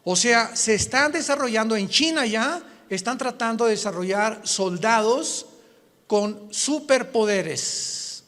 O sea, se están desarrollando en China ya, están tratando de desarrollar soldados con superpoderes.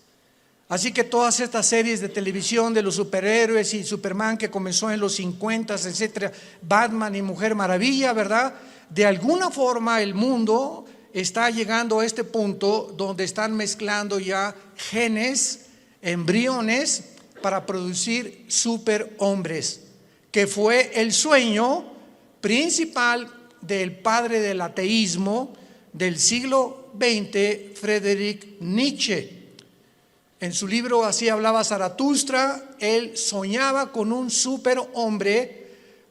Así que todas estas series de televisión de los superhéroes y Superman que comenzó en los 50, etcétera, Batman y Mujer Maravilla, ¿verdad? De alguna forma el mundo está llegando a este punto donde están mezclando ya genes, embriones para producir superhombres, que fue el sueño principal del padre del ateísmo del siglo XX, Friedrich Nietzsche. En su libro Así hablaba Zaratustra, él soñaba con un superhombre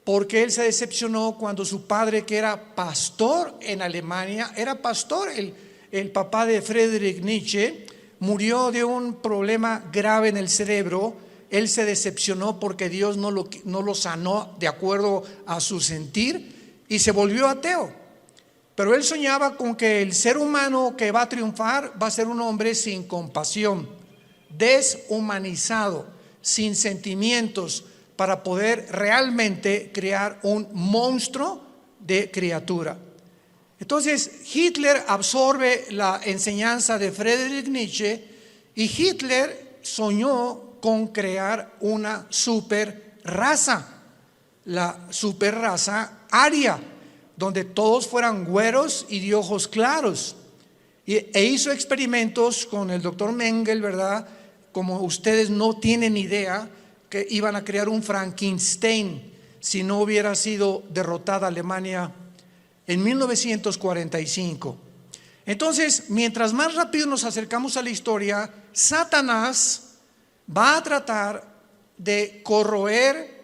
porque él se decepcionó cuando su padre, que era pastor en Alemania, era pastor, el papá de Friedrich Nietzsche, murió de un problema grave en el cerebro. Él se decepcionó porque Dios no lo sanó de acuerdo a su sentir y se volvió ateo. Pero él soñaba con que el ser humano que va a triunfar va a ser un hombre sin compasión, deshumanizado, sin sentimientos, para poder realmente crear un monstruo de criatura. Entonces Hitler absorbe la enseñanza de Friedrich Nietzsche y Hitler soñó con crear una super raza, la super raza aria, donde todos fueran güeros y de ojos claros. E hizo experimentos con el doctor Mengele, ¿verdad? Como ustedes no tienen idea, que iban a crear un Frankenstein si no hubiera sido derrotada Alemania en 1945. Entonces, mientras más rápido nos acercamos a la historia, Satanás va a tratar de corroer,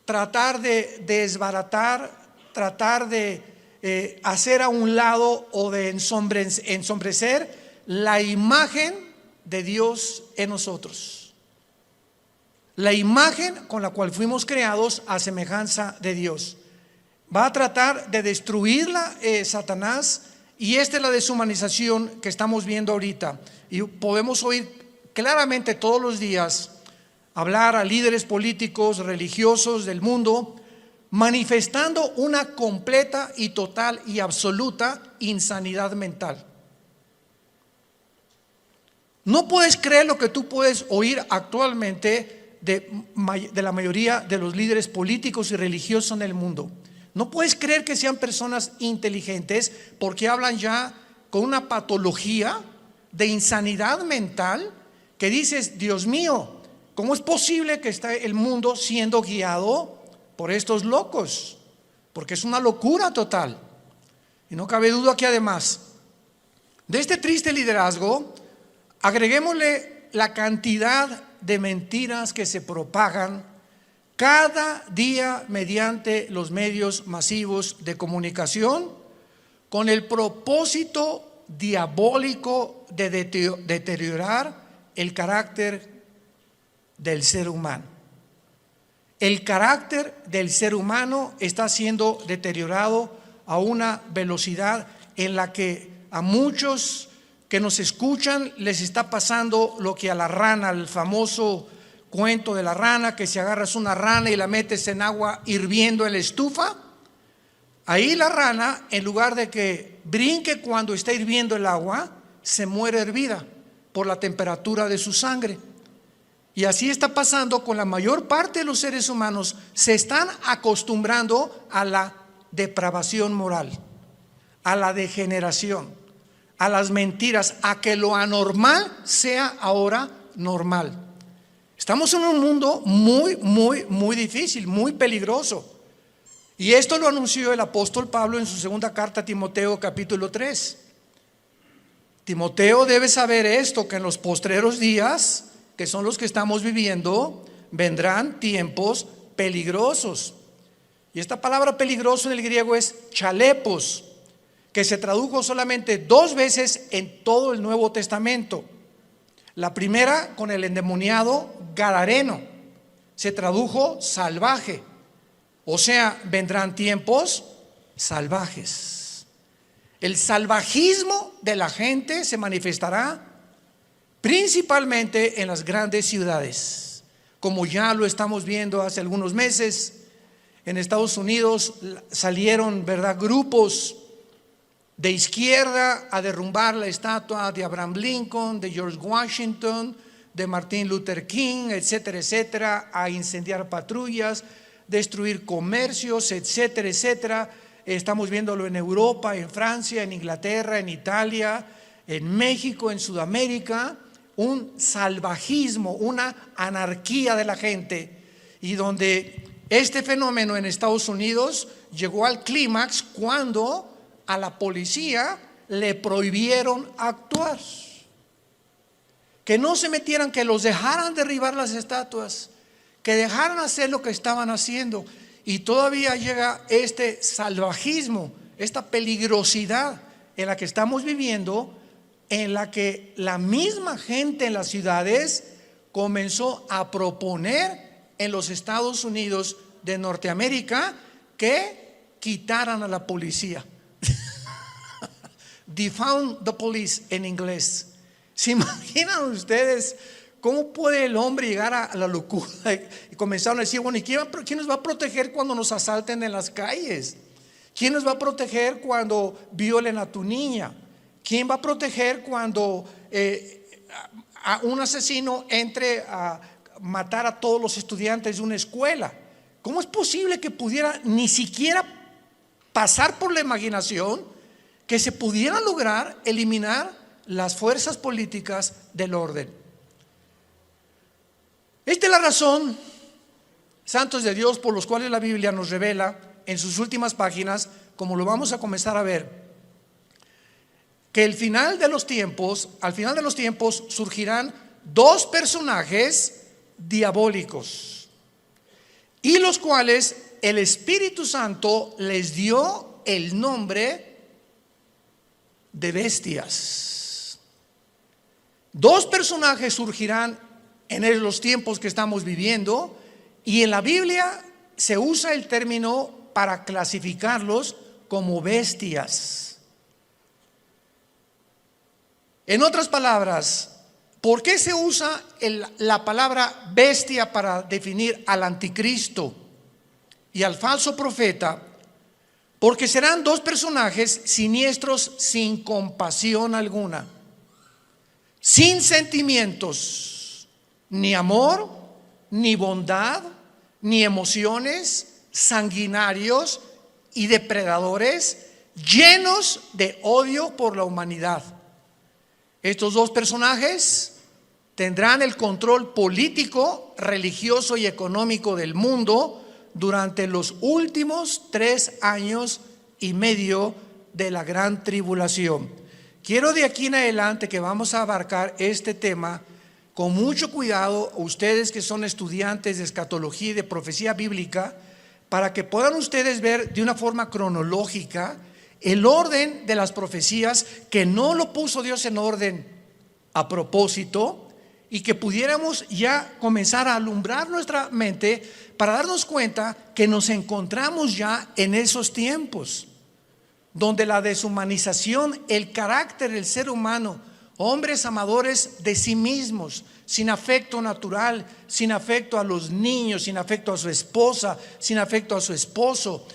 tratar de desbaratar, tratar de hacer a un lado o de ensombrecer la imagen de Dios en nosotros. La imagen con la cual fuimos creados a semejanza de Dios. Va a tratar de destruirla Satanás, y esta es la deshumanización que estamos viendo ahorita. Y podemos oír claramente todos los días hablar a líderes políticos, religiosos del mundo, manifestando una completa y total y absoluta insanidad mental. No puedes creer lo que tú puedes oír actualmente de la mayoría de los líderes políticos y religiosos en el mundo. No puedes creer que sean personas inteligentes, porque hablan ya con una patología de insanidad mental que dices: Dios mío, ¿cómo es posible que esté el mundo siendo guiado por estos locos? Porque es una locura total. Y no cabe duda que además de este triste liderazgo, agreguémosle la cantidad de mentiras que se propagan cada día mediante los medios masivos de comunicación, con el propósito diabólico de deteriorar el carácter del ser humano. El carácter del ser humano está siendo deteriorado a una velocidad en la que a muchos que nos escuchan les está pasando lo que a la rana, el famoso cuento de la rana, que si agarras una rana y la metes en agua hirviendo en la estufa, ahí la rana, en lugar de que brinque cuando está hirviendo el agua, se muere hervida por la temperatura de su sangre. Y así está pasando con la mayor parte de los seres humanos. Se están acostumbrando a la depravación moral, a la degeneración, a las mentiras, a que lo anormal sea ahora normal. Estamos en un mundo muy difícil, muy peligroso. Y esto lo anunció el apóstol Pablo en su segunda carta a Timoteo, capítulo 3. Timoteo debe saber esto, que en los postreros días, que son los que estamos viviendo, vendrán tiempos peligrosos. Y esta palabra peligroso en el griego es chalepos, que se tradujo solamente 2 veces en todo el Nuevo Testamento. La primera con el endemoniado gadareno, se tradujo salvaje. O sea, vendrán tiempos salvajes. El salvajismo de la gente se manifestará principalmente en las grandes ciudades, como ya lo estamos viendo hace algunos meses. En Estados Unidos salieron, ¿verdad?, grupos de izquierda a derrumbar la estatua de Abraham Lincoln, de George Washington, de Martin Luther King, etcétera, etcétera, a incendiar patrullas, destruir comercios, etcétera, etcétera. Estamos viéndolo en Europa, en Francia, en Inglaterra, en Italia, en México, en Sudamérica, un salvajismo, una anarquía de la gente, y donde este fenómeno en Estados Unidos llegó al clímax cuando a la policía le prohibieron actuar, que no se metieran, que los dejaran derribar las estatuas, que dejaran hacer lo que estaban haciendo. Y todavía llega este salvajismo, esta peligrosidad en la que estamos viviendo, en la que la misma gente en las ciudades comenzó a proponer en los Estados Unidos de Norteamérica que quitaran a la policía. Defund the police en inglés. ¿Se imaginan ustedes cómo puede el hombre llegar a la locura? Y comenzaron a decir, bueno, ¿y quién nos va a proteger cuando nos asalten en las calles? ¿Quién nos va a proteger cuando violen a tu niña? ¿Quién va a proteger cuando a un asesino entre a matar a todos los estudiantes de una escuela? ¿Cómo es posible que pudiera ni siquiera pasar por la imaginación que se pudiera lograr eliminar las fuerzas políticas del orden? Esta es la razón, santos de Dios, por los cuales la Biblia nos revela en sus últimas páginas, como lo vamos a comenzar a ver, que al final de los tiempos surgirán dos personajes diabólicos, y los cuales el Espíritu Santo les dio el nombre de bestias. Dos personajes surgirán en los tiempos que estamos viviendo, y en la Biblia se usa el término para clasificarlos como bestias. En otras palabras, ¿por qué se usa la palabra bestia para definir al anticristo y al falso profeta? Porque serán dos personajes siniestros, sin compasión alguna, sin sentimientos, ni amor, ni bondad, ni emociones, sanguinarios y depredadores, llenos de odio por la humanidad. Estos dos personajes tendrán el control político, religioso y económico del mundo durante los últimos 3 años y medio de la gran tribulación. Quiero de aquí en adelante que vamos a abarcar este tema con mucho cuidado, ustedes que son estudiantes de escatología y de profecía bíblica, para que puedan ustedes ver de una forma cronológica el orden de las profecías, que no lo puso Dios en orden a propósito, y que pudiéramos ya comenzar a alumbrar nuestra mente para darnos cuenta que nos encontramos ya en esos tiempos donde la deshumanización, el carácter del ser humano, hombres amadores de sí mismos, sin afecto natural, sin afecto a los niños, sin afecto a su esposa, sin afecto a su esposo,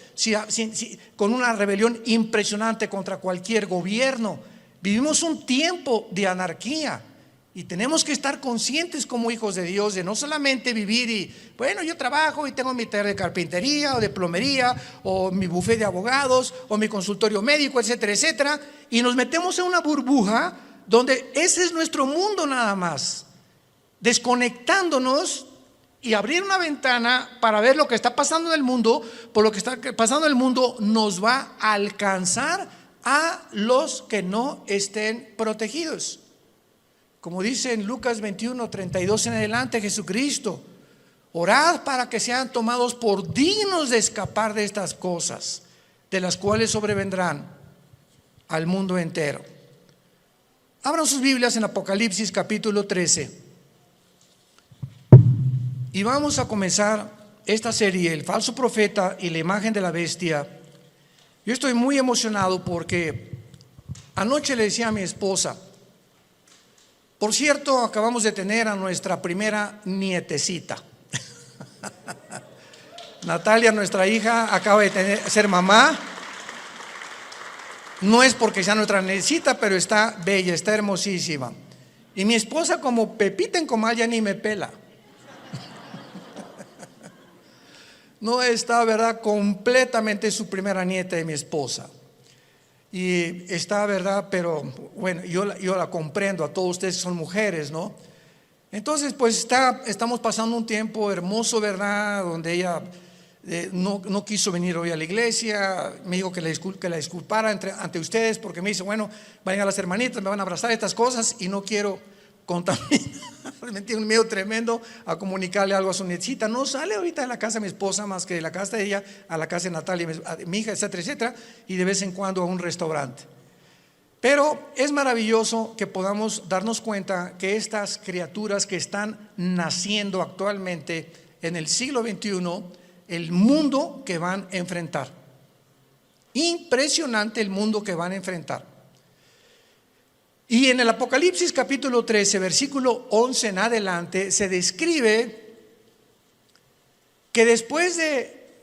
con una rebelión impresionante contra cualquier gobierno. Vivimos un tiempo de anarquía, y tenemos que estar conscientes como hijos de Dios de no solamente vivir y, bueno, yo trabajo y tengo mi taller de carpintería o de plomería o mi bufete de abogados o mi consultorio médico, etcétera, etcétera, y nos metemos en una burbuja donde ese es nuestro mundo nada más, desconectándonos, y abrir una ventana para ver lo que está pasando en el mundo. Por lo que está pasando en el mundo nos va a alcanzar a los que no estén protegidos. Como dice en Lucas 21:32 en adelante Jesucristo: orad para que sean tomados por dignos de escapar de estas cosas, de las cuales sobrevendrán al mundo entero. Abran sus Biblias en Apocalipsis capítulo 13. Y vamos a comenzar esta serie, el falso profeta y la imagen de la bestia. Yo estoy muy emocionado porque anoche le decía a mi esposa, por cierto, acabamos de tener a nuestra primera nietecita. Natalia, nuestra hija, acaba de ser mamá. No es porque sea nuestra necesita, pero está bella, está hermosísima. Y mi esposa, como Pepita en comal, ya ni me pela. No está, ¿verdad? Completamente su primera nieta de mi esposa. Y está, ¿verdad? Pero bueno, yo la comprendo, a todos ustedes son mujeres, ¿no? Entonces, pues estamos pasando un tiempo hermoso, ¿verdad? Donde ella no quiso venir hoy a la iglesia. Me dijo que la disculpara ante ustedes, porque me dice, bueno, vayan a las hermanitas, me van a abrazar estas cosas y no quiero contaminar. Me tiene un miedo tremendo a comunicarle algo a su nietecita. No sale ahorita de la casa de mi esposa más que de la casa de ella a la casa de Natalia, mi hija, etcétera, etcétera, y de vez en cuando a un restaurante. Pero es maravilloso que podamos darnos cuenta que estas criaturas que están naciendo actualmente en el siglo XXI, el mundo que van a enfrentar. Impresionante el mundo que van a enfrentar. Y en el Apocalipsis capítulo 13, versículo 11 en adelante, se describe que después de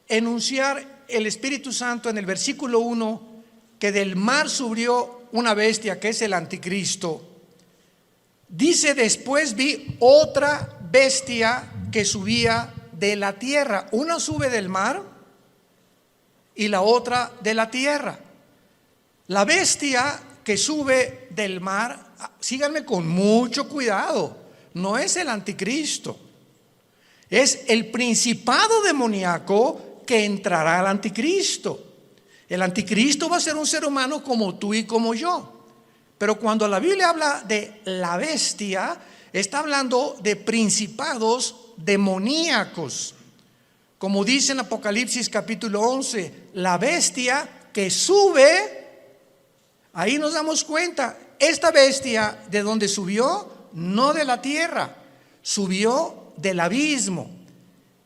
enunciar el Espíritu Santo en el versículo 1, que del mar subió una bestia que es el anticristo, dice: después vi otra bestia que subía de la tierra. Una sube del mar y la otra de la tierra. La bestia que sube del mar, síganme con mucho cuidado, no es el anticristo, es el principado demoníaco que entrará al anticristo. El anticristo va a ser un ser humano como tú y como yo. Pero cuando la Biblia habla de la bestia, está hablando de principados demoníacos. Como dice en Apocalipsis capítulo 11, la bestia que sube. Ahí nos damos cuenta, esta bestia, ¿de dónde subió? No de la tierra, subió del abismo.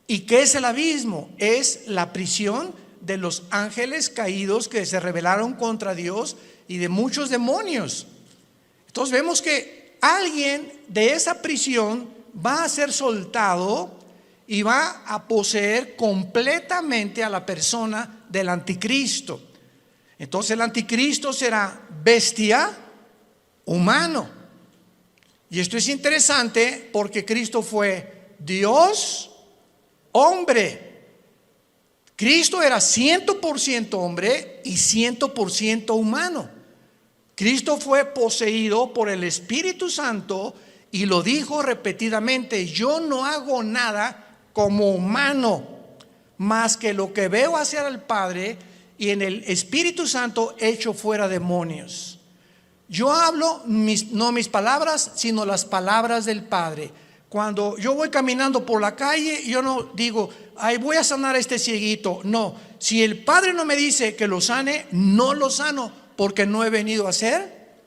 ¿Y qué es el abismo? Es la prisión de los ángeles caídos que se rebelaron contra Dios y de muchos demonios. Entonces vemos que alguien de esa prisión va a ser soltado y va a poseer completamente a la persona del anticristo. Entonces el anticristo será bestia, humano. Y esto es interesante porque Cristo fue Dios, hombre. Cristo era 100% hombre y 100% humano. Cristo fue poseído por el Espíritu Santo y lo dijo repetidamente: yo no hago nada como humano, más que lo que veo hacer al Padre, y en el Espíritu Santo echo fuera demonios. Yo hablo no mis palabras, sino las palabras del Padre. Cuando yo voy caminando por la calle, yo no digo, ay, voy a sanar a este cieguito. No, si el Padre no me dice que lo sane, no lo sano, porque no he venido a hacer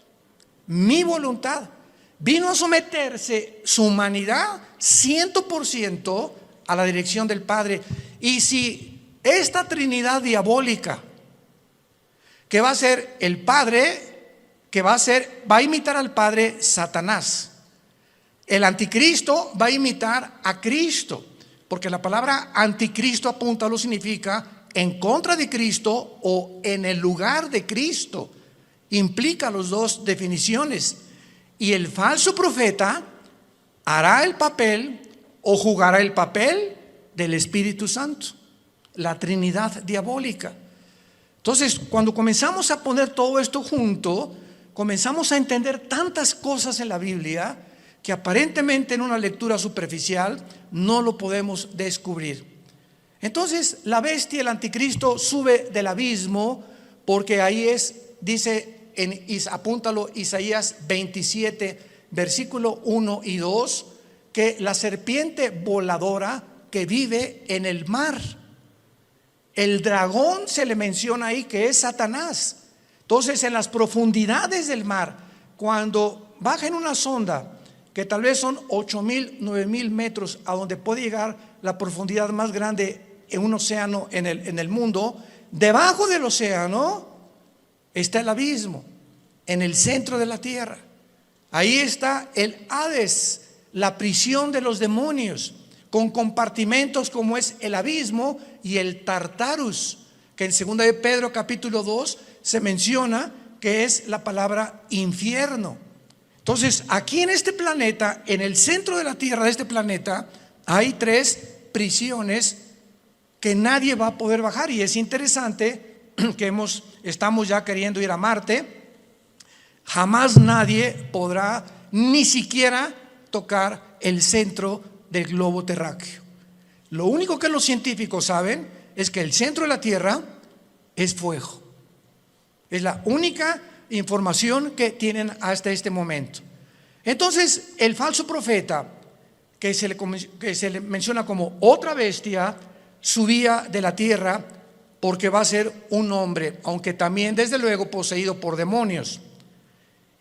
mi voluntad. Vino a someterse su humanidad 100% a la dirección del Padre. Y si esta Trinidad diabólica, que va a ser el Padre, va a imitar al Padre, Satanás. El anticristo va a imitar a Cristo, porque la palabra anticristo apúntalo significa en contra de Cristo o en el lugar de Cristo. Implica las dos definiciones. Y el falso profeta hará el papel o jugará el papel del Espíritu Santo, la Trinidad diabólica. Entonces, cuando comenzamos a poner todo esto junto, comenzamos a entender tantas cosas en la Biblia que aparentemente en una lectura superficial no lo podemos descubrir. Entonces, la bestia, el anticristo, sube del abismo, porque ahí dice, apúntalo, Isaías 27, versículo 1 y 2, que la serpiente voladora que vive en el mar. El dragón se le menciona ahí que es Satanás. Entonces, en las profundidades del mar, cuando baja en una sonda que tal vez son 8,000, 9,000 metros, a donde puede llegar la profundidad más grande en un océano en el mundo, debajo del océano está el abismo, en el centro de la tierra. Ahí está el Hades, la prisión de los demonios. con compartimentos como es el abismo y el Tartarus, que en 2 de Pedro capítulo 2 se menciona que es la palabra infierno. Entonces, aquí en este planeta, en el centro de la tierra de este planeta, hay 3 prisiones que nadie va a poder bajar. Y es interesante que estamos ya queriendo ir a Marte. Jamás nadie podrá ni siquiera tocar el centro del globo terráqueo. Lo único que los científicos saben es que el centro de la Tierra es fuego. Es la única información que tienen hasta este momento. Entonces, el falso profeta, que se le menciona como otra bestia, subía de la tierra porque va a ser un hombre, aunque también desde luego poseído por demonios.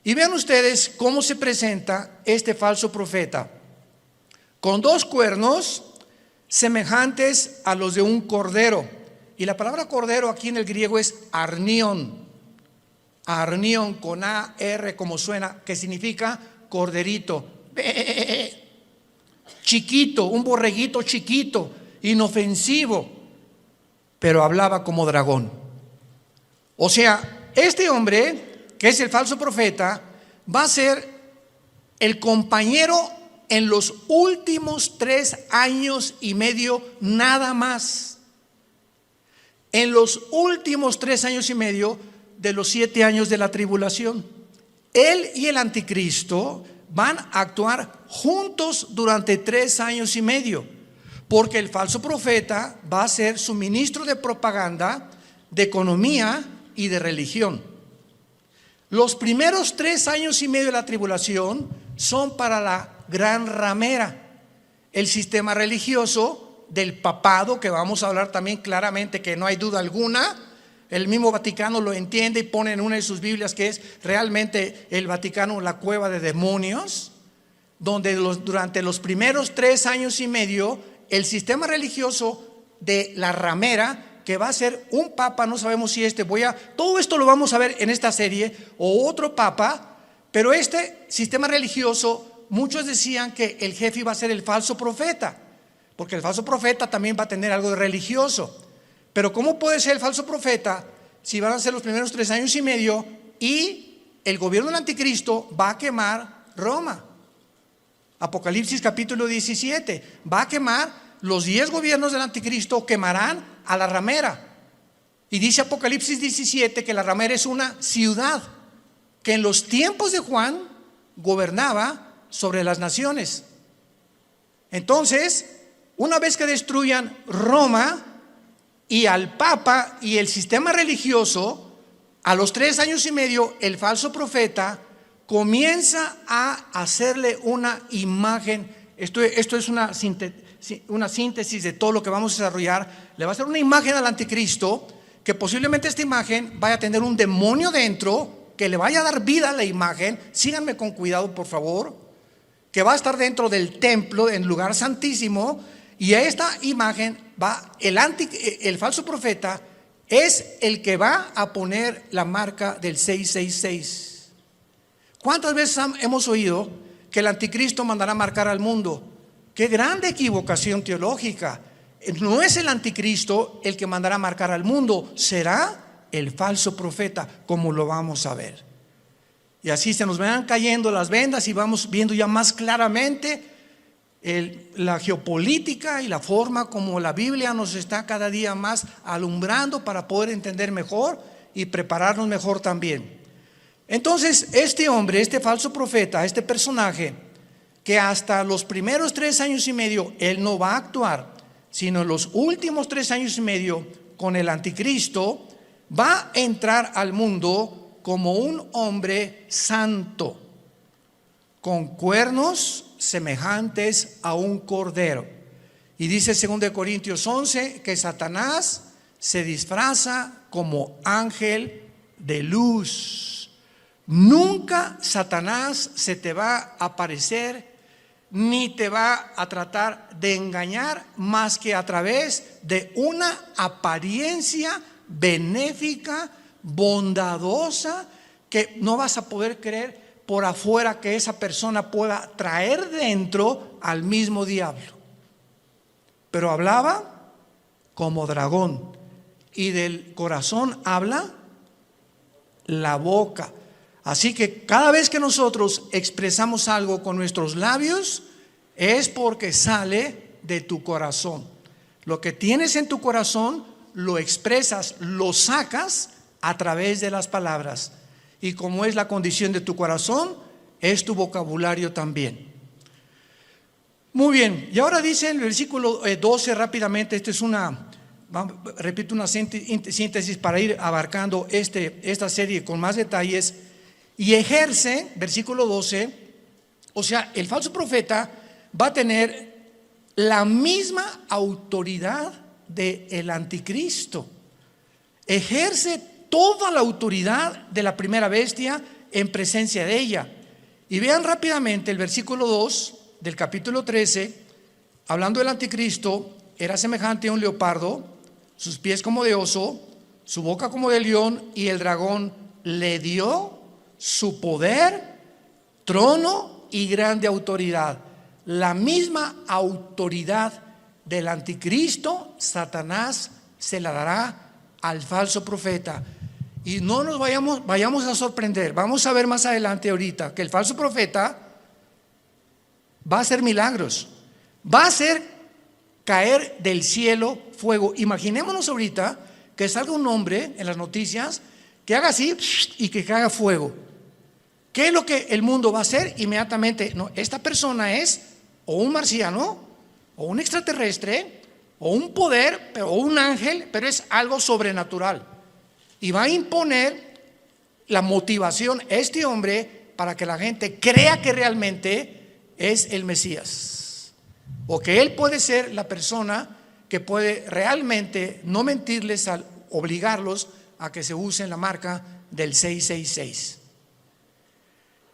Y vean ustedes cómo se presenta este falso profeta, con 2 cuernos semejantes a los de un cordero. Y la palabra cordero aquí en el griego es arnión. Arnión con A-R como suena, que significa corderito. Chiquito, un borreguito chiquito, inofensivo, pero hablaba como dragón. O sea, este hombre, que es el falso profeta, va a ser el compañero en los últimos 3 años y medio nada más. En los últimos 3 años y medio de los 7 años de la tribulación. Él y el anticristo van a actuar juntos durante 3 años y medio, porque el falso profeta va a ser su ministro de propaganda, de economía y de religión. Los primeros 3 años y medio de la tribulación son para la gran ramera, el sistema religioso del papado, que vamos a hablar también claramente, que no hay duda alguna. El mismo Vaticano lo entiende y pone en una de sus Biblias que es realmente el Vaticano la cueva de demonios, donde durante los primeros 3 años y medio el sistema religioso de la ramera, que va a ser un papa, no sabemos si todo esto lo vamos a ver en esta serie, o otro papa, pero este sistema religioso, muchos decían que el jefe iba a ser el falso profeta, porque el falso profeta también va a tener algo de religioso. Pero ¿cómo puede ser el falso profeta si van a ser los primeros 3 años y medio y el gobierno del anticristo va a quemar Roma? Apocalipsis capítulo 17, va a quemar los 10 gobiernos del anticristo, quemarán a la ramera. Y dice Apocalipsis 17 que la ramera es una ciudad que en los tiempos de Juan gobernaba sobre las naciones. Entonces, una vez que destruyan Roma y al Papa y el sistema religioso, a los 3 años y medio el falso profeta comienza a hacerle una imagen. Esto es una síntesis de todo lo que vamos a desarrollar. Le va a hacer una imagen al anticristo, que posiblemente esta imagen vaya a tener un demonio dentro, que le vaya a dar vida a la imagen. Síganme con cuidado, por favor. Que va a estar dentro del templo, en el lugar santísimo. Y a esta imagen el falso profeta es el que va a poner la marca del 666. ¿Cuántas veces hemos oído que el anticristo mandará marcar al mundo? ¡Qué grande equivocación teológica! No es el anticristo el que mandará marcar al mundo, será el falso profeta, como lo vamos a ver. Y así se nos van cayendo las vendas y vamos viendo ya más claramente la geopolítica y la forma como la Biblia nos está cada día más alumbrando para poder entender mejor y prepararnos mejor también. Entonces, este hombre, este falso profeta, este personaje, que hasta los primeros 3 años y medio él no va a actuar, sino en los últimos 3 años y medio con el anticristo, va a entrar al mundo como un hombre santo, con cuernos semejantes a un cordero. Y dice 2 Corintios 11 que Satanás se disfraza como ángel de luz. Nunca Satanás se te va a aparecer ni te va a tratar de engañar más que a través de una apariencia benéfica, bondadosa, que no vas a poder creer por afuera que esa persona pueda traer dentro al mismo diablo. pero hablaba como dragón. Y del corazón habla la boca. Así que cada vez que nosotros expresamos algo con nuestros labios, es porque sale de tu corazón. Lo que tienes en tu corazón lo expresas, lo sacas a través de las palabras. Y como es la condición de tu corazón, es tu vocabulario también. Muy bien, y ahora dice en el versículo 12 rápidamente, repito una síntesis para ir abarcando esta serie con más detalles. Y ejerce, versículo 12, o sea, el falso profeta va a tener la misma autoridad del anticristo. Ejerce toda la autoridad de la primera bestia en presencia de ella. Y vean rápidamente el versículo 2 del capítulo 13, hablando del anticristo. Era semejante a un leopardo, sus pies como de oso, su boca como de león, y el dragón le dio su poder, trono y grande autoridad. La misma autoridad del anticristo, Satanás se la dará al falso profeta. Y no nos vayamos a sorprender. Vamos a ver más adelante ahorita que el falso profeta va a hacer milagros, va a hacer caer del cielo fuego. Imaginémonos ahorita que salga un hombre en las noticias que haga así y que caiga fuego. ¿Qué es lo que el mundo va a hacer inmediatamente? No, esta persona es o un marciano, o un extraterrestre, o un poder, o un ángel, pero es algo sobrenatural. Y va a imponer la motivación a este hombre para que la gente crea que realmente es el Mesías, o que él puede ser la persona que puede realmente no mentirles al obligarlos a que se usen la marca del 666.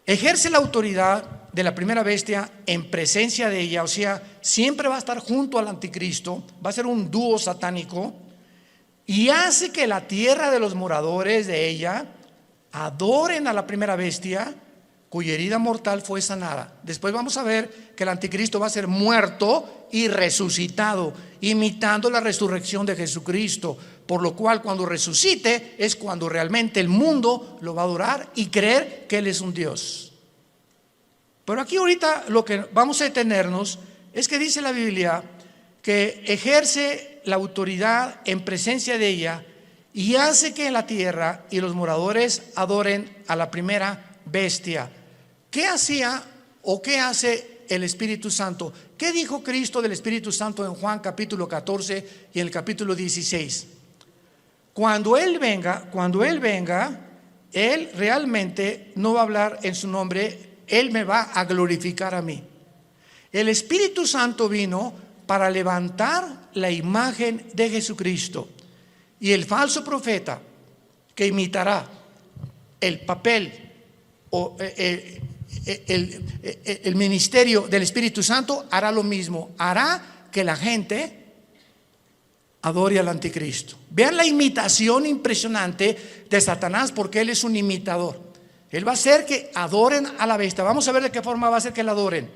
Ejerce la autoridad de la primera bestia en presencia de ella, o sea, siempre va a estar junto al anticristo, va a ser un dúo satánico, y hace que la tierra de los moradores de ella adoren a la primera bestia, cuya herida mortal fue sanada. Después vamos a ver que el anticristo va a ser muerto y resucitado, imitando la resurrección de Jesucristo, por lo cual cuando resucite es cuando realmente el mundo lo va a adorar y creer que Él es un Dios. Pero aquí ahorita lo que vamos a detenernos es que dice la Biblia que ejerce la autoridad en presencia de ella y hace que en la tierra y los moradores adoren a la primera bestia. ¿Qué hacía o qué hace el Espíritu Santo? ¿Qué dijo Cristo del Espíritu Santo en Juan capítulo 14 y en el capítulo 16? Cuando Él venga, Él realmente no va a hablar en su nombre, Él me va a glorificar a mí. El Espíritu Santo vino para levantar la imagen de Jesucristo, y el falso profeta que imitará el papel o el ministerio del Espíritu Santo hará lo mismo, hará que la gente adore al anticristo. Vean la imitación impresionante de Satanás, porque él es un imitador. Él va a hacer que adoren a la bestia. Vamos a ver de qué forma va a hacer que la adoren.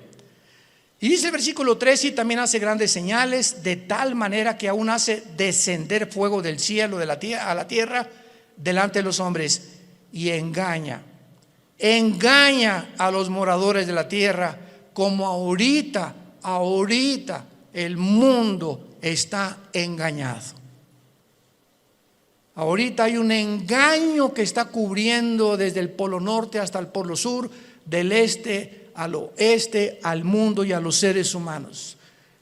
Y dice el versículo 13: y también hace grandes señales, de tal manera que aún hace descender fuego del cielo a la tierra delante de los hombres, y engaña a los moradores de la tierra, como ahorita el mundo está engañado. Ahorita hay un engaño que está cubriendo desde el polo norte hasta el polo sur, del este al oeste, al mundo y a los seres humanos.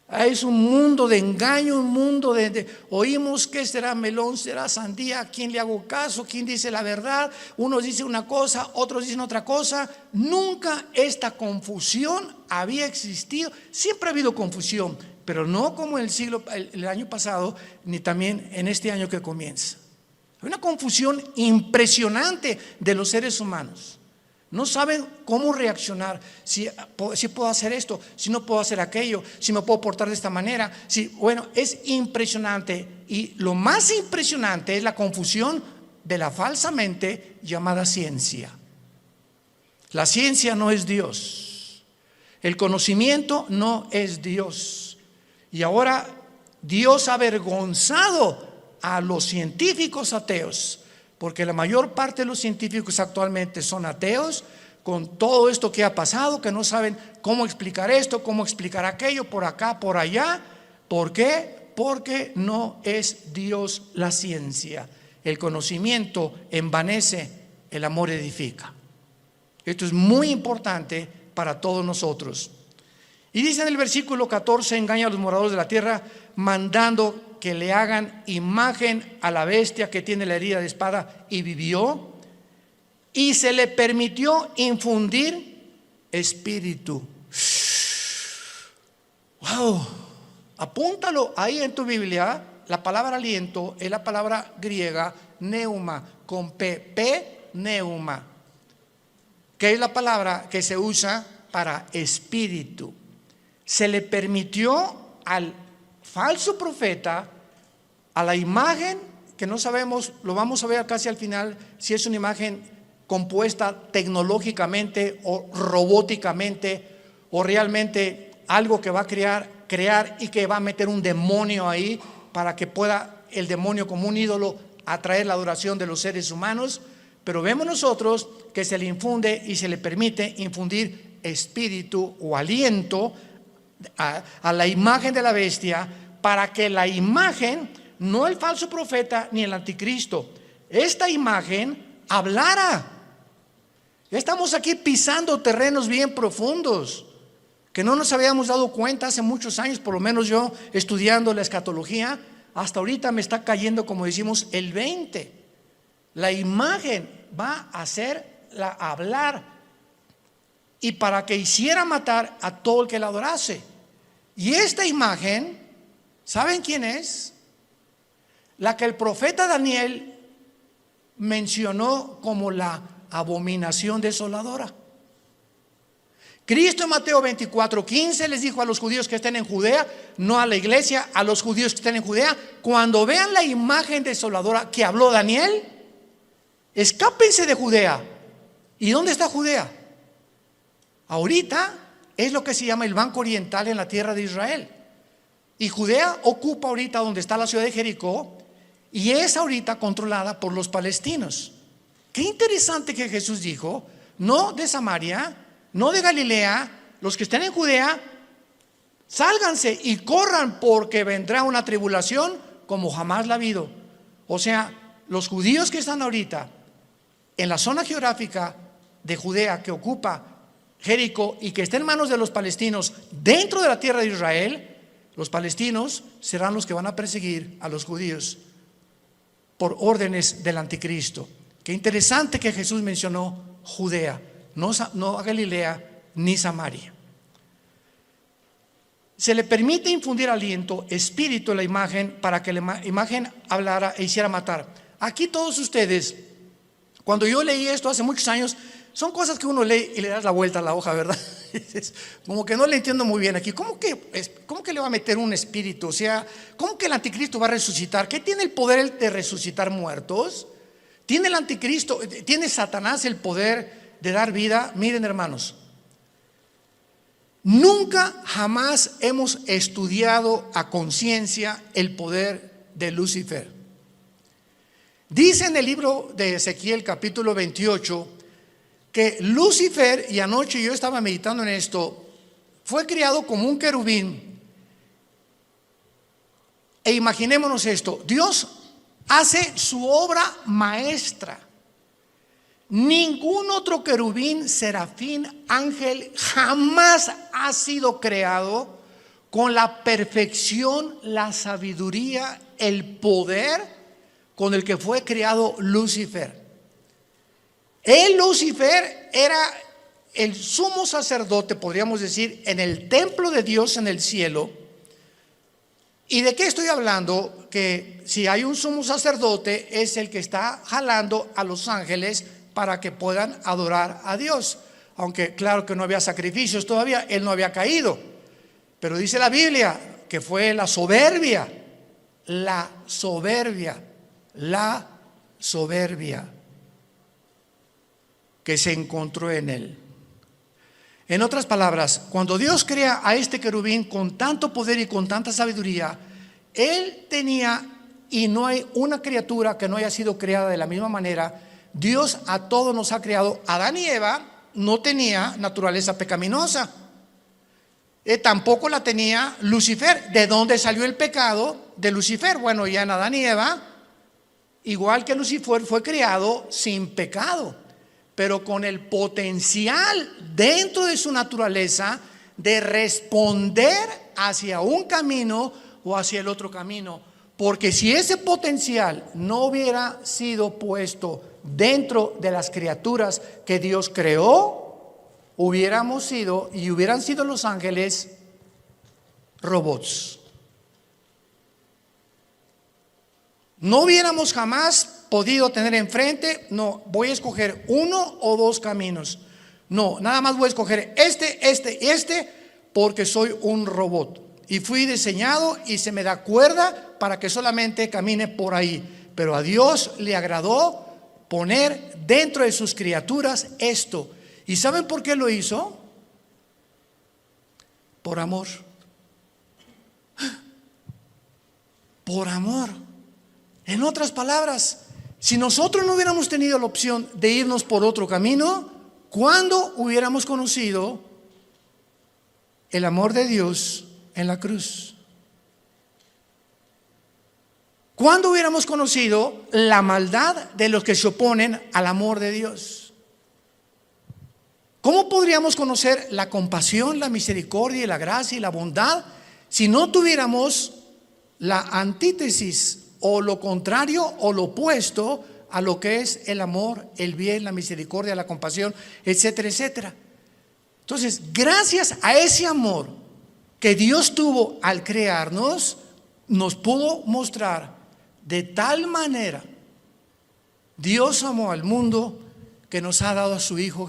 Es un mundo de engaño, un mundo de oímos que será melón, será sandía, a quién le hago caso, quién dice la verdad, unos dicen una cosa, otros dicen otra cosa. Nunca esta confusión había existido. Siempre ha habido confusión, pero no como el año pasado, ni también en este año que comienza. Hay una confusión impresionante de los seres humanos. No saben cómo reaccionar, si puedo hacer esto, si no puedo hacer aquello, si me puedo portar de esta manera. Bueno, es impresionante. Y lo más impresionante es la confusión de la falsamente llamada ciencia. La ciencia no es Dios. El conocimiento no es Dios. Y ahora Dios ha avergonzado a los científicos ateos, porque la mayor parte de los científicos actualmente son ateos, con todo esto que ha pasado, que no saben cómo explicar esto, cómo explicar aquello, por acá, por allá. ¿Por qué? Porque no es Dios la ciencia. El conocimiento envanece, el amor edifica. Esto es muy importante para todos nosotros. Y dice en el versículo 14: engaña a los moradores de la tierra, mandando que le hagan imagen a la bestia que tiene la herida de espada y vivió, y se le permitió infundir espíritu. Wow, apúntalo ahí en tu Biblia. La palabra aliento es la palabra griega neuma, con P, neuma, que es la palabra que se usa para espíritu. Se le permitió al falso profeta, a la imagen que no sabemos, lo vamos a ver casi al final, si es una imagen compuesta tecnológicamente o robóticamente, o realmente algo que va a crear y que va a meter un demonio ahí para que pueda el demonio como un ídolo atraer la adoración de los seres humanos. Pero vemos nosotros que se le infunde y se le permite infundir espíritu o aliento a la imagen de la bestia, para que la imagen, no el falso profeta ni el anticristo, esta imagen hablara. Estamos aquí pisando terrenos bien profundos que no nos habíamos dado cuenta hace muchos años, por lo menos yo estudiando la escatología, hasta ahorita me está cayendo, como decimos, el 20. La imagen va a hacerla hablar, y para que hiciera matar a todo el que la adorase. Y esta imagen, ¿saben quién es? La que el profeta Daniel mencionó como la abominación desoladora. Cristo en Mateo 24:15 les dijo a los judíos que estén en Judea, no a la iglesia, a los judíos que estén en Judea: cuando vean la imagen desoladora que habló Daniel, escápense de Judea. ¿Y dónde está Judea? Ahorita es lo que se llama el Banco Oriental en la tierra de Israel. Y Judea ocupa ahorita donde está la ciudad de Jericó, y es ahorita controlada por los palestinos. Qué interesante que Jesús dijo: no de Samaria, no de Galilea, los que estén en Judea, sálganse y corran, porque vendrá una tribulación como jamás la ha habido. O sea, los judíos que están ahorita en la zona geográfica de Judea, que ocupa Jericó, y que está en manos de los palestinos dentro de la tierra de Israel, los palestinos serán los que van a perseguir a los judíos por órdenes del anticristo. Qué interesante que Jesús mencionó Judea, no a Galilea ni Samaria. Se le permite infundir aliento, espíritu en la imagen, para que la imagen hablara e hiciera matar. Aquí todos ustedes, cuando yo leí esto hace muchos años, son cosas que uno lee y le das la vuelta a la hoja, ¿verdad? Como que no le entiendo muy bien aquí. ¿Cómo que le va a meter un espíritu? O sea, ¿cómo que el anticristo va a resucitar? ¿Qué tiene el poder de resucitar muertos? ¿Tiene el anticristo, tiene Satanás el poder de dar vida? Miren, hermanos, nunca jamás hemos estudiado a conciencia el poder de Lucifer. Dice en el libro de Ezequiel capítulo 28 que Lucifer, y anoche yo estaba meditando en esto, fue criado como un querubín. E imaginémonos esto: Dios hace su obra maestra. Ningún otro querubín, serafín, ángel jamás ha sido creado con la perfección, la sabiduría, el poder con el que fue creado Lucifer. Lucifer era el sumo sacerdote, podríamos decir, en el templo de Dios en el cielo. ¿Y de qué estoy hablando? Que si hay un sumo sacerdote, es el que está jalando a los ángeles para que puedan adorar a Dios. Aunque claro que no había sacrificios todavía, él no había caído. Pero dice la Biblia que fue la soberbia que se encontró en él. En otras palabras, cuando Dios crea a este querubín con tanto poder y con tanta sabiduría, Él tenía, y no hay una criatura que no haya sido creada de la misma manera. Dios a todos nos ha creado. Adán y Eva no tenía naturaleza pecaminosa. Tampoco la tenía Lucifer. ¿De dónde salió el pecado de Lucifer? Bueno, ya en Adán y Eva, igual que Lucifer, fue creado sin pecado, pero con el potencial dentro de su naturaleza de responder hacia un camino o hacia el otro camino. Porque si ese potencial no hubiera sido puesto dentro de las criaturas que Dios creó, hubiéramos sido, y hubieran sido los ángeles, robots. No hubiéramos jamás podido tener enfrente, no, voy a escoger uno o dos caminos. No, nada más voy a escoger este, porque soy un robot. Y fui diseñado y se me da cuerda para que solamente camine por ahí. Pero a Dios le agradó poner dentro de sus criaturas esto. ¿Y saben por qué lo hizo? Por amor. Por amor. En otras palabras, si nosotros no hubiéramos tenido la opción de irnos por otro camino, ¿cuándo hubiéramos conocido el amor de Dios en la cruz? ¿Cuándo hubiéramos conocido la maldad de los que se oponen al amor de Dios? ¿Cómo podríamos conocer la compasión, la misericordia y la gracia y la bondad si no tuviéramos la antítesis o lo contrario o lo opuesto a lo que es el amor, el bien, la misericordia, la compasión, etcétera, etcétera? Entonces, gracias a ese amor que Dios tuvo al crearnos, nos pudo mostrar de tal manera. Dios amó al mundo que nos ha dado a su Hijo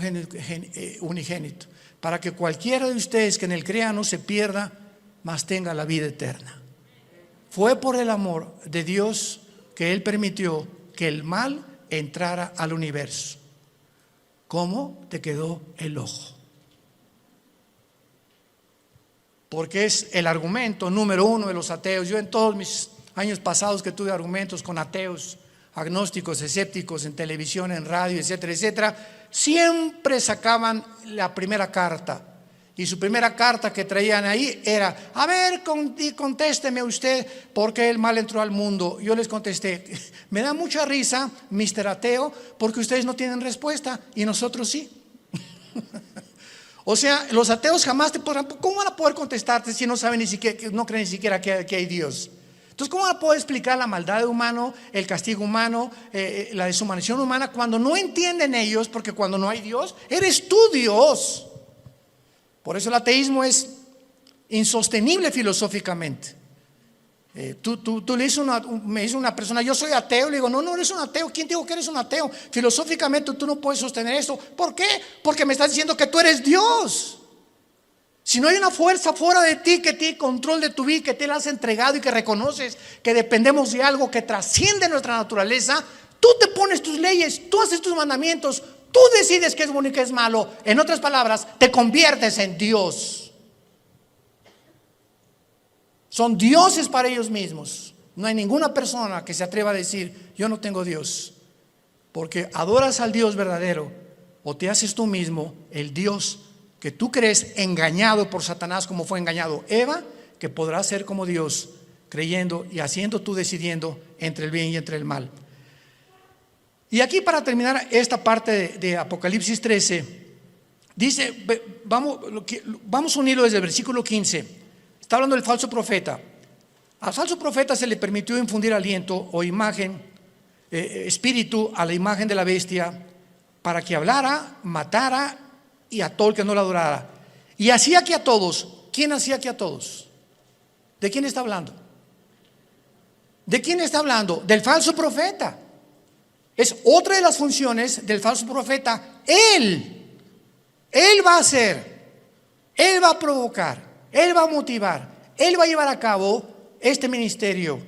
unigénito, para que cualquiera de ustedes que en él crea no se pierda, mas tenga la vida eterna. Fue por el amor de Dios que Él permitió que el mal entrara al universo. ¿Cómo te quedó el ojo? Porque es el argumento número uno de los ateos. Yo en todos mis años pasados que tuve argumentos con ateos, agnósticos, escépticos, en televisión, en radio, etcétera, etcétera, siempre sacaban la primera carta. Y su primera carta que traían ahí era: a ver, contésteme usted por qué el mal entró al mundo. Yo les contesté: me da mucha risa, Mr. Ateo, porque ustedes no tienen respuesta y nosotros sí. O sea, los ateos jamás te podrán, ¿cómo van a poder contestarte si no saben ni siquiera, no creen ni siquiera que hay Dios? Entonces, ¿cómo van a poder explicar la maldad humana, el castigo humano, la deshumanización humana, cuando no entienden ellos? Porque cuando no hay Dios, eres tú Dios. Por eso el ateísmo es insostenible filosóficamente. Tú le dices me dice una persona: yo soy ateo. Le digo: no eres un ateo. ¿Quién te dijo que eres un ateo? Filosóficamente tú no puedes sostener esto. ¿Por qué? Porque me estás diciendo que tú eres Dios. Si no hay una fuerza fuera de ti que tiene control de tu vida, que te la has entregado y que reconoces que dependemos de algo que trasciende nuestra naturaleza, tú te pones tus leyes, tú haces tus mandamientos, tú decides qué es bueno y qué es malo. En otras palabras, te conviertes en Dios. Son dioses para ellos mismos. No hay ninguna persona que se atreva a decir: yo no tengo Dios. Porque adoras al Dios verdadero, o te haces tú mismo el Dios que tú crees, engañado por Satanás como fue engañado Eva, que podrás ser como Dios, creyendo y haciendo tú, decidiendo entre el bien y entre el mal. Y aquí, para terminar esta parte de Apocalipsis 13, dice, vamos a unirlo desde el versículo 15. Está hablando del falso profeta. Al falso profeta se le permitió infundir aliento o imagen, espíritu a la imagen de la bestia, para que hablara, matara y a todo el que no la adorara. Y hacía que a todos. ¿Quién hacía que a todos? ¿De quién está hablando? ¿De quién está hablando? Del falso profeta. Es otra de las funciones del falso profeta. Él va a hacer, Él va a provocar, Él va a motivar, Él va a llevar a cabo este ministerio.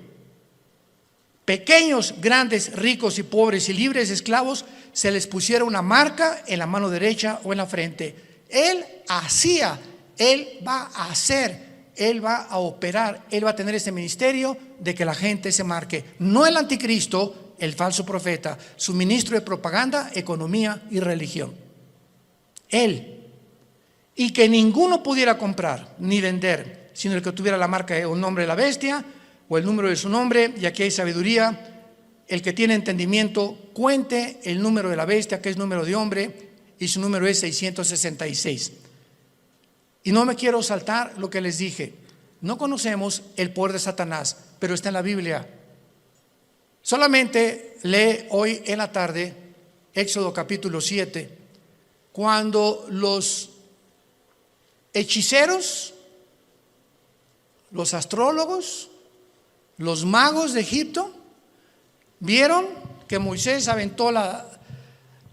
Pequeños, grandes, ricos y pobres y libres, esclavos, se les pusiera una marca en la mano derecha o en la frente. Él hacía, Él va a hacer, Él va a operar, Él va a tener ese ministerio de que la gente se marque. No el anticristo, el falso profeta, su ministro de propaganda, economía y religión. Él. Y que ninguno pudiera comprar ni vender, sino el que tuviera la marca o el nombre de la bestia o el número de su nombre. Y aquí hay sabiduría. El que tiene entendimiento, cuente el número de la bestia, que es número de hombre, y su número es 666. Y no me quiero saltar lo que les dije. No conocemos el poder de Satanás, pero está en la Biblia. Solamente lee hoy en la tarde Éxodo capítulo 7, cuando los hechiceros, los astrólogos, los magos de Egipto vieron que Moisés aventó la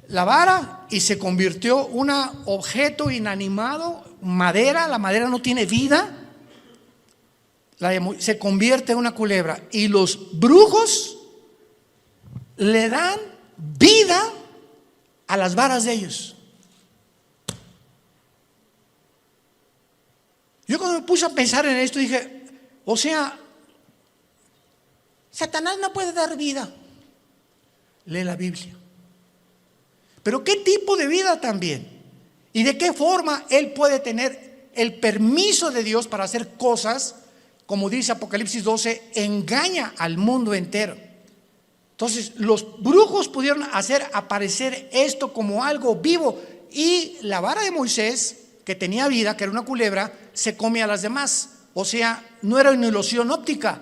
vara y se convirtió un objeto inanimado, madera. La madera no tiene vida, se convierte en una culebra, y los brujos le dan vida a las varas de ellos. Yo cuando me puse a pensar en esto dije, o sea, Satanás no puede dar vida. Lee la Biblia. Pero ¿qué tipo de vida también? ¿Y de qué forma él puede tener el permiso de Dios para hacer cosas? Como dice Apocalipsis 12, engaña al mundo entero. Entonces los brujos pudieron hacer aparecer esto como algo vivo, y la vara de Moisés, que tenía vida, que era una culebra, se come a las demás. O sea, no era una ilusión óptica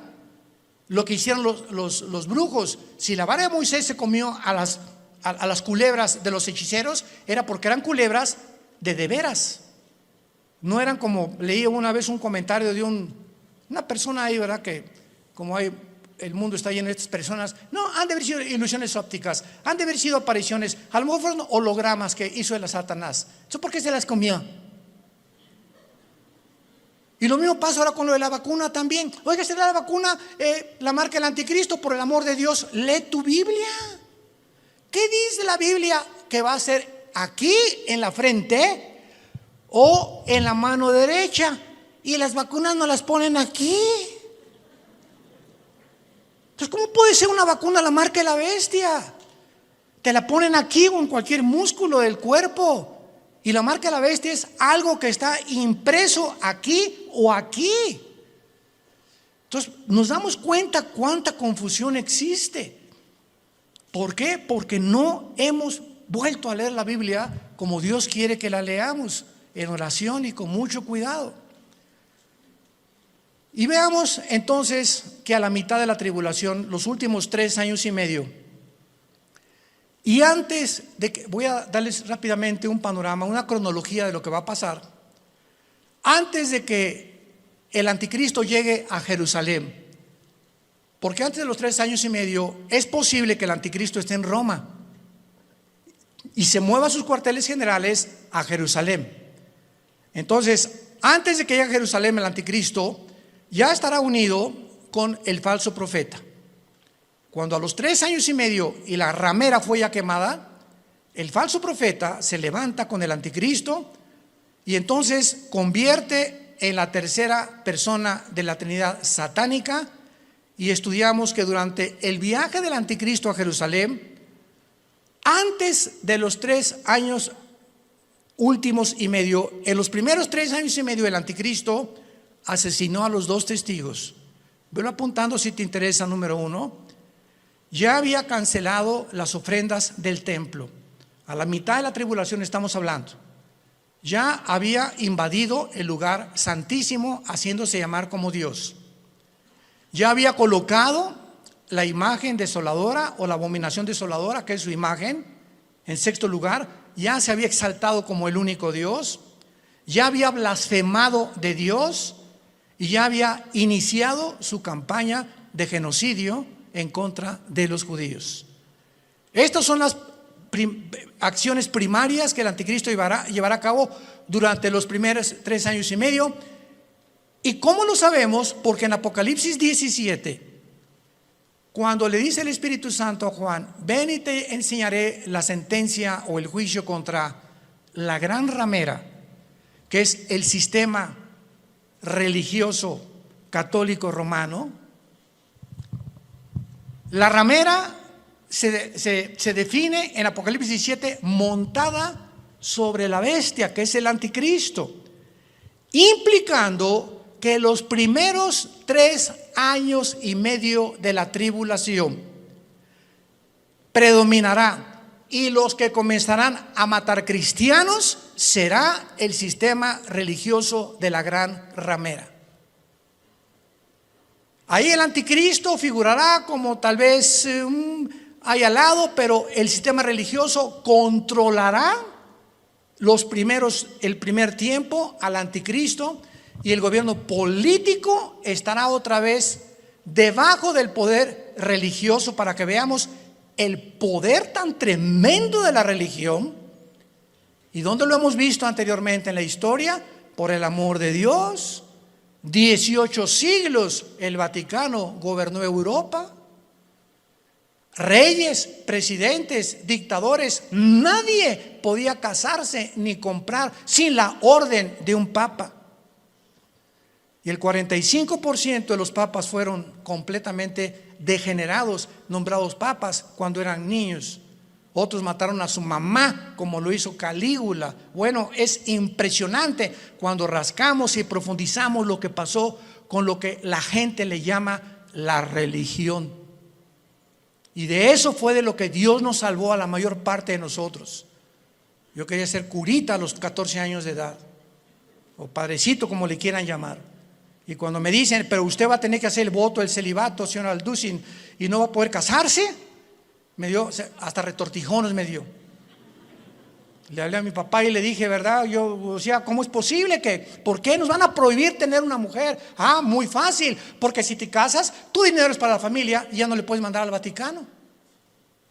lo que hicieron los brujos. Si la vara de Moisés se comió a las culebras de los hechiceros, era porque eran culebras de veras. No eran como, leí una vez un comentario de una persona ahí, ¿verdad? Que como el mundo está lleno de estas personas, no, han de haber sido ilusiones ópticas, han de haber sido apariciones, a lo mejor fueron hologramas que hizo el Satanás. ¿Eso por qué se las comió? Y lo mismo pasa ahora con lo de la vacuna también. Oiga, ¿será la vacuna la marca del anticristo? Por el amor de Dios, lee tu Biblia. ¿Qué dice la Biblia que va a ser aquí en la frente o en la mano derecha? Y las vacunas no las ponen aquí. Entonces, ¿cómo puede ser una vacuna la marca de la bestia? Te la ponen aquí o en cualquier músculo del cuerpo. Y la marca de la bestia es algo que está impreso aquí o aquí. Entonces nos damos cuenta cuánta confusión existe. ¿Por qué? Porque no hemos vuelto a leer la Biblia como Dios quiere que la leamos, en oración y con mucho cuidado. Y veamos entonces que a la mitad de la tribulación, los últimos 3 años y medio, y antes de que, voy a darles rápidamente un panorama, una cronología de lo que va a pasar. Antes de que el anticristo llegue a Jerusalén, porque antes de los 3 años y medio es posible que el anticristo esté en Roma y se mueva sus cuarteles generales a Jerusalén. Entonces, antes de que llegue a Jerusalén el anticristo, ya estará unido con el falso profeta. Cuando a los 3 años y medio y la ramera fue ya quemada, el falso profeta se levanta con el anticristo y entonces convierte en la tercera persona de la Trinidad satánica. Y estudiamos que durante el viaje del anticristo a Jerusalén, antes de los 3 años últimos y medio, en los primeros 3 años y medio el anticristo asesinó a los 2 testigos. Velo apuntando si te interesa. Número 1, ya había cancelado las ofrendas del templo. A la mitad de la tribulación estamos hablando. Ya había invadido el lugar santísimo, haciéndose llamar como Dios. Ya había colocado la imagen desoladora o la abominación desoladora, que es su imagen, en 6º lugar. Ya se había exaltado como el único Dios. Ya había blasfemado de Dios y ya había iniciado su campaña de genocidio en contra de los judíos. Estas son las acciones primarias que el anticristo llevará a cabo durante los primeros 3 años y medio. ¿Y cómo lo sabemos? Porque en Apocalipsis 17, cuando le dice el Espíritu Santo a Juan, ven y te enseñaré la sentencia o el juicio contra la gran ramera, que es el sistema religioso católico romano. La ramera se define en Apocalipsis 17 montada sobre la bestia, que es el anticristo, implicando que los primeros 3 años y medio de la tribulación predominará, y los que comenzarán a matar cristianos será el sistema religioso de la gran ramera. Ahí el anticristo figurará como tal vez ahí al lado, pero el sistema religioso controlará el primer tiempo al anticristo, y el gobierno político estará otra vez debajo del poder religioso, para que veamos el poder tan tremendo de la religión. ¿Y dónde lo hemos visto anteriormente en la historia? Por el amor de Dios. 18 siglos el Vaticano gobernó Europa. Reyes, presidentes, dictadores, nadie podía casarse ni comprar sin la orden de un papa. Y el 45% de los papas fueron completamente degenerados, nombrados papas cuando eran niños. Otros mataron a su mamá, como lo hizo Calígula. Bueno, es impresionante cuando rascamos y profundizamos lo que pasó con lo que la gente le llama la religión. Y de eso fue de lo que Dios nos salvó a la mayor parte de nosotros. Yo quería ser curita a los 14 años de edad, o padrecito, como le quieran llamar. Y cuando me dicen, pero usted va a tener que hacer el voto del celibato, señor Alducin, y no va a poder casarse, me dio, hasta retortijones me dio. Le hablé a mi papá y le dije, ¿verdad? Yo, o sea, ¿cómo es posible que, por qué nos van a prohibir tener una mujer? Ah, muy fácil, porque si te casas, tu dinero es para la familia y ya no le puedes mandar al Vaticano.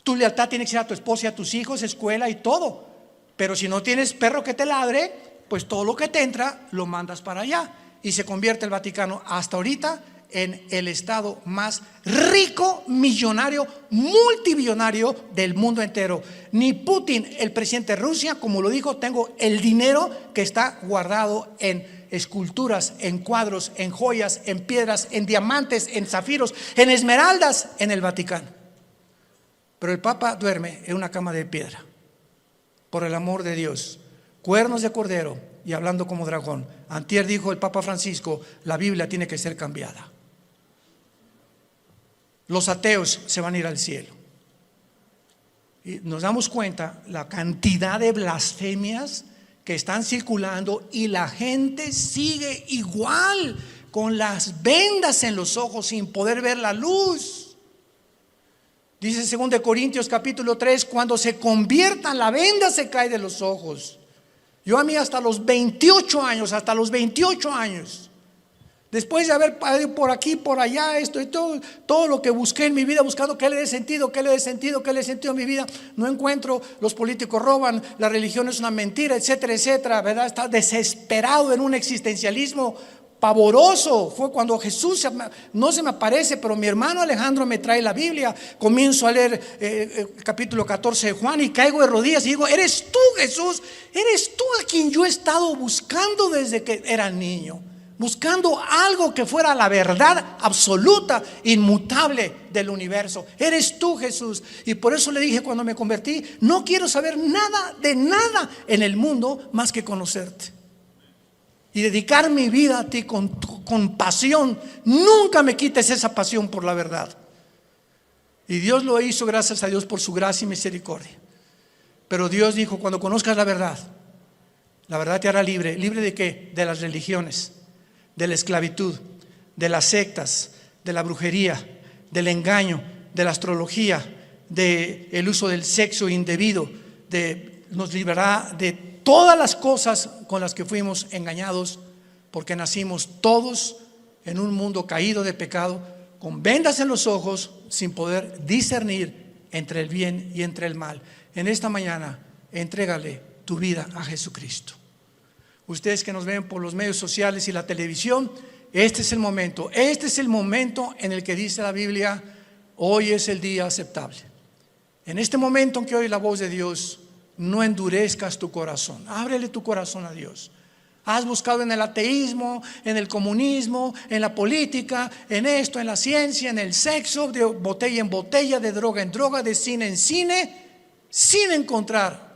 Tu lealtad tiene que ser a tu esposa y a tus hijos, escuela y todo. Pero si no tienes perro que te ladre, pues todo lo que te entra lo mandas para allá. Y se convierte el Vaticano hasta ahorita en el estado más rico, millonario, multibillonario del mundo entero. Ni Putin, el presidente de Rusia, como lo dijo, tengo el dinero que está guardado en esculturas, en cuadros, en joyas, en piedras, en diamantes, en zafiros, en esmeraldas en el Vaticano. Pero el Papa duerme en una cama de piedra, por el amor de Dios. Cuernos de cordero y hablando como dragón. Antier dijo el Papa Francisco, la Biblia tiene que ser cambiada. Los ateos se van a ir al cielo. Y nos damos cuenta la cantidad de blasfemias que están circulando, y la gente sigue igual, con las vendas en los ojos, sin poder ver la luz. Dice 2 Corintios capítulo 3, cuando se conviertan, la venda se cae de los ojos. Yo a mí hasta los 28 años, después de haber ido por aquí, por allá, esto y todo lo que busqué en mi vida, buscando qué le dé sentido a mi vida, no encuentro. Los políticos roban, la religión es una mentira, etcétera, etcétera, ¿verdad? Está desesperado en un existencialismo pavoroso. Fue cuando Jesús no se me aparece, pero mi hermano Alejandro me trae la Biblia. Comienzo a leer el capítulo 14 de Juan y caigo de rodillas y digo, eres tú, Jesús, eres tú a quien yo he estado buscando desde que era niño, buscando algo que fuera la verdad absoluta, inmutable del universo. Eres tú, Jesús. Y por eso le dije cuando me convertí, no quiero saber nada de nada en el mundo más que conocerte y dedicar mi vida a ti con pasión. Nunca me quites esa pasión por la verdad. Y Dios lo hizo, gracias a Dios por su gracia y misericordia. Pero Dios dijo, cuando conozcas la verdad te hará libre. ¿Libre de qué? De las religiones, de la esclavitud, de las sectas, de la brujería, del engaño, de la astrología, del uso del sexo indebido, nos librará de todas las cosas con las que fuimos engañados, porque nacimos todos en un mundo caído de pecado, con vendas en los ojos, sin poder discernir entre el bien y entre el mal. En esta mañana, entrégale tu vida a Jesucristo. Ustedes que nos ven por los medios sociales y la televisión, este es el momento en el que dice la Biblia, hoy es el día aceptable. En este momento en que oye la voz de Dios, no endurezcas tu corazón. Ábrele tu corazón a Dios. Has buscado en el ateísmo, en el comunismo, en la política, en esto, en la ciencia, en el sexo, de botella en botella, de droga en droga, de cine en cine, sin encontrar